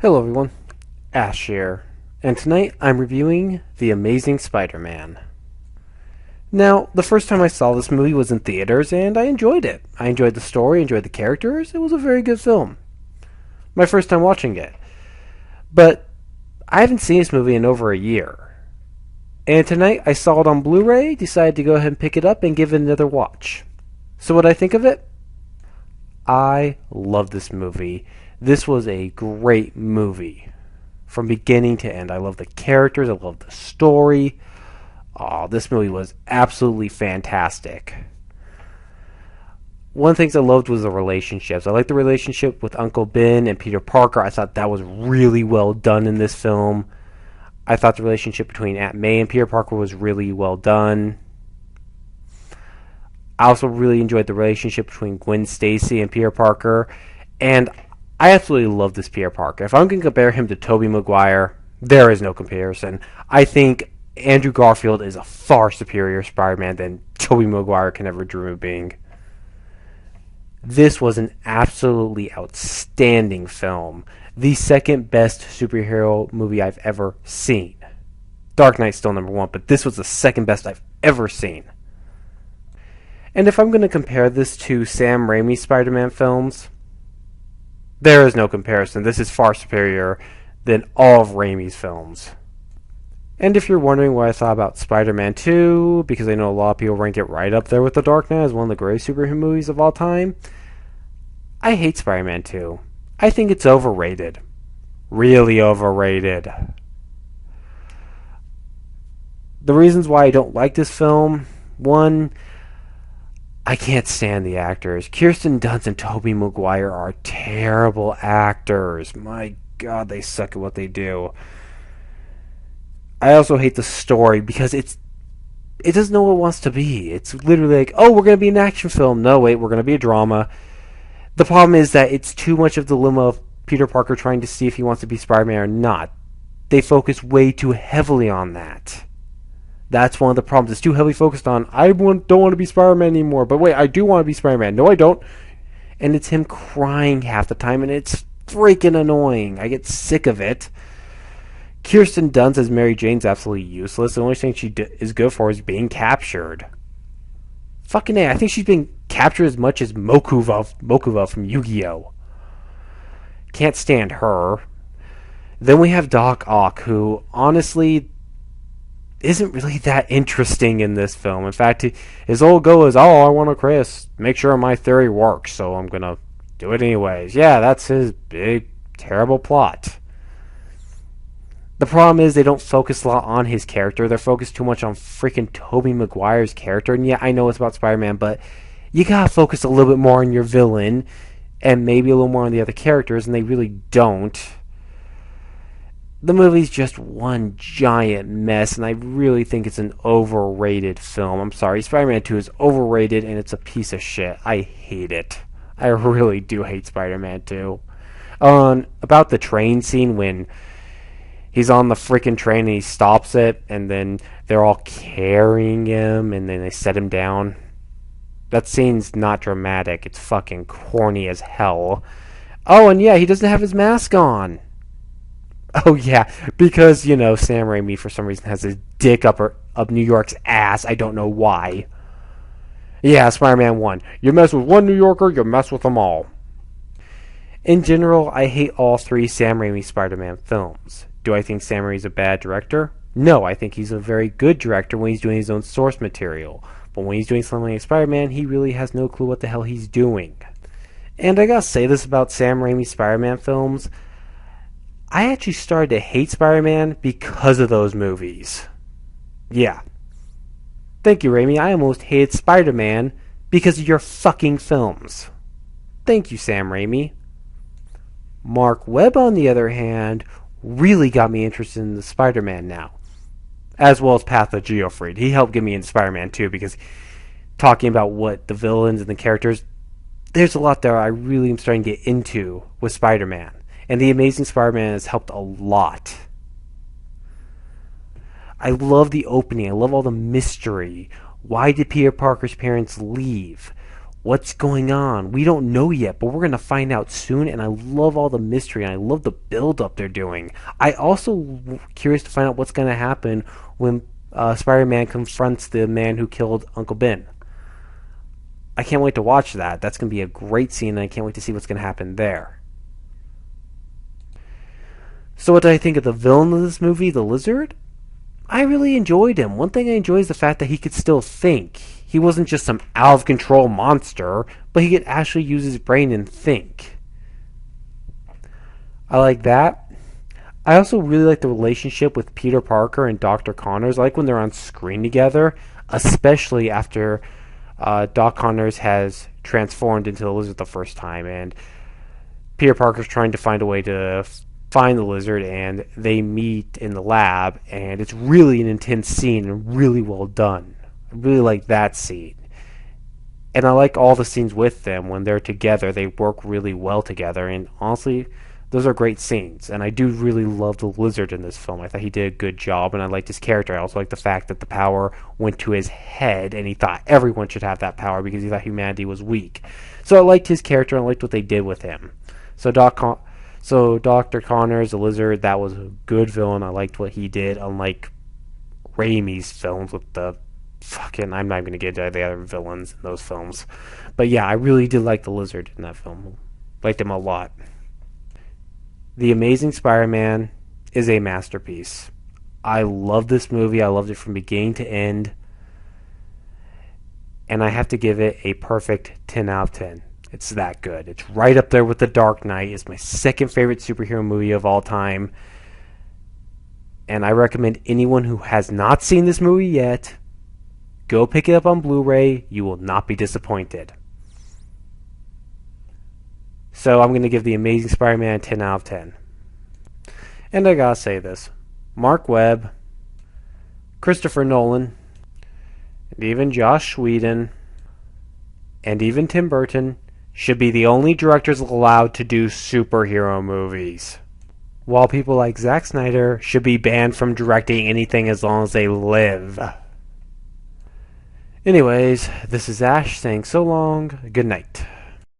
Hello everyone, Ash here, and tonight I'm reviewing The Amazing Spider-Man. Now, the first time I saw this movie was in theaters, and I enjoyed it. I enjoyed the story, enjoyed the characters, it was a very good film. My first time watching it. But I haven't seen this movie in over a year. And tonight I saw it on Blu-ray, decided to go ahead and pick it up and give it another watch. So what I think of it? I love this movie. This was a great movie. From beginning to end. I love the characters. I love the story. Oh, this movie was absolutely fantastic. One of the things I loved was the relationships. I liked the relationship with Uncle Ben and Peter Parker. I thought that was really well done in this film. I thought the relationship between Aunt May and Peter Parker was really well done. I also really enjoyed the relationship between Gwen Stacy and Peter Parker. And I absolutely love this Peter Parker. If I'm going to compare him to Tobey Maguire, there is no comparison. I think Andrew Garfield is a far superior Spider-Man than Tobey Maguire can ever dream of being. This was an absolutely outstanding film. The second best superhero movie I've ever seen. Dark Knight's still number one, but this was the second best I've ever seen. And if I'm going to compare this to Sam Raimi's Spider-Man films, there is no comparison. This is far superior than all of Raimi's films. And if you're wondering what I thought about Spider-Man 2, because I know a lot of people ranked it right up there with The Dark Knight as one of the greatest superhero movies of all time, I hate Spider-Man 2. I think it's overrated. Really overrated. The reasons why I don't like this film, one, I can't stand the actors. Kirsten Dunst and Tobey Maguire are terrible actors. My God, they suck at what they do. I also hate the story because it doesn't know what it wants to be. It's literally like, oh, we're going to be an action film. No, wait, we're going to be a drama. The problem is that it's too much of the dilemma of Peter Parker trying to see if he wants to be Spider-Man or not. They focus way too heavily on that. That's one of the problems. It's too heavily focused on, don't want to be Spider-Man anymore. But wait, I do want to be Spider-Man. No, I don't. And it's him crying half the time, and it's freaking annoying. I get sick of it. Kirsten Dunst as Mary Jane's absolutely useless. The only thing she is good for is being captured. Fucking A, I think she's been captured as much as Mokuva from Yu-Gi-Oh! Can't stand her. Then we have Doc Ock, who, honestly, isn't really that interesting in this film. In fact, his whole goal is, I want to make sure my theory works, so I'm going to do it anyways. Yeah, that's his big, terrible plot. The problem is they don't focus a lot on his character. They're focused too much on freaking Tobey Maguire's character. And yeah, I know it's about Spider-Man, but you gotta focus a little bit more on your villain and maybe a little more on the other characters, and they really don't. The movie's just one giant mess, and I really think it's an overrated film. I'm sorry, Spider-Man 2 is overrated, and it's a piece of shit. I hate it. I really do hate Spider-Man 2. About the train scene when he's on the freaking train and he stops it, and then they're all carrying him, and then they set him down. That scene's not dramatic. It's fucking corny as hell. Oh, and yeah, he doesn't have his mask on. Oh, yeah, because, Sam Raimi, for some reason, has his dick up New York's ass. I don't know why. Yeah, Spider-Man 1. You mess with one New Yorker, you mess with them all. In general, I hate all three Sam Raimi Spider-Man films. Do I think Sam Raimi's a bad director? No, I think he's a very good director when he's doing his own source material. But when he's doing something like Spider-Man, he really has no clue what the hell he's doing. And I gotta say this about Sam Raimi's Spider-Man films. I actually started to hate Spider-Man because of those movies. Yeah. Thank you, Raimi. I almost hated Spider-Man because of your fucking films. Thank you, Sam Raimi. Marc Webb, on the other hand, really got me interested in the Spider-Man now. As well as Path of Geofreed. He helped get me into Spider-Man too, because talking about what the villains and the characters, there's a lot there I really am starting to get into with Spider-Man. And The Amazing Spider-Man has helped a lot. I love the opening. I love all the mystery. Why did Peter Parker's parents leave? What's going on? We don't know yet, but we're going to find out soon, and I love all the mystery, and I love the build-up they're doing. I also curious to find out what's going to happen when Spider-Man confronts the man who killed Uncle Ben. I can't wait to watch that. That's going to be a great scene, and I can't wait to see what's going to happen there. So what do I think of the villain of this movie, the Lizard? I really enjoyed him. One thing I enjoy is the fact that he could still think. He wasn't just some out-of-control monster, but he could actually use his brain and think. I like that. I also really like the relationship with Peter Parker and Dr. Connors. I like when they're on screen together, especially after Doc Connors has transformed into the Lizard the first time, and Peter Parker's trying to find a way to find the Lizard, and they meet in the lab, and it's really an intense scene and really well done. I really like that scene. And I like all the scenes with them when they're together. They work really well together, and honestly, those are great scenes. And I do really love the Lizard in this film. I thought he did a good job, and I liked his character. I also liked the fact that the power went to his head, and he thought everyone should have that power because he thought humanity was weak. So I liked his character, and I liked what they did with him. So Dr. Connors, the Lizard, that was a good villain. I liked what he did, unlike Raimi's films with the fucking... I'm not going to get into the other villains in those films. But yeah, I really did like the Lizard in that film. Liked him a lot. The Amazing Spider-Man is a masterpiece. I love this movie. I loved it from beginning to end. And I have to give it a perfect 10 out of 10. It's that good. It's right up there with The Dark Knight. It's my second favorite superhero movie of all time. And I recommend anyone who has not seen this movie yet, go pick it up on Blu-ray. You will not be disappointed. So I'm going to give The Amazing Spider-Man a 10 out of 10. And I gotta say this. Marc Webb, Christopher Nolan, and even Joss Whedon, and even Tim Burton should be the only directors allowed to do superhero movies. While people like Zack Snyder should be banned from directing anything as long as they live. Anyways, this is Ash saying so long, good night.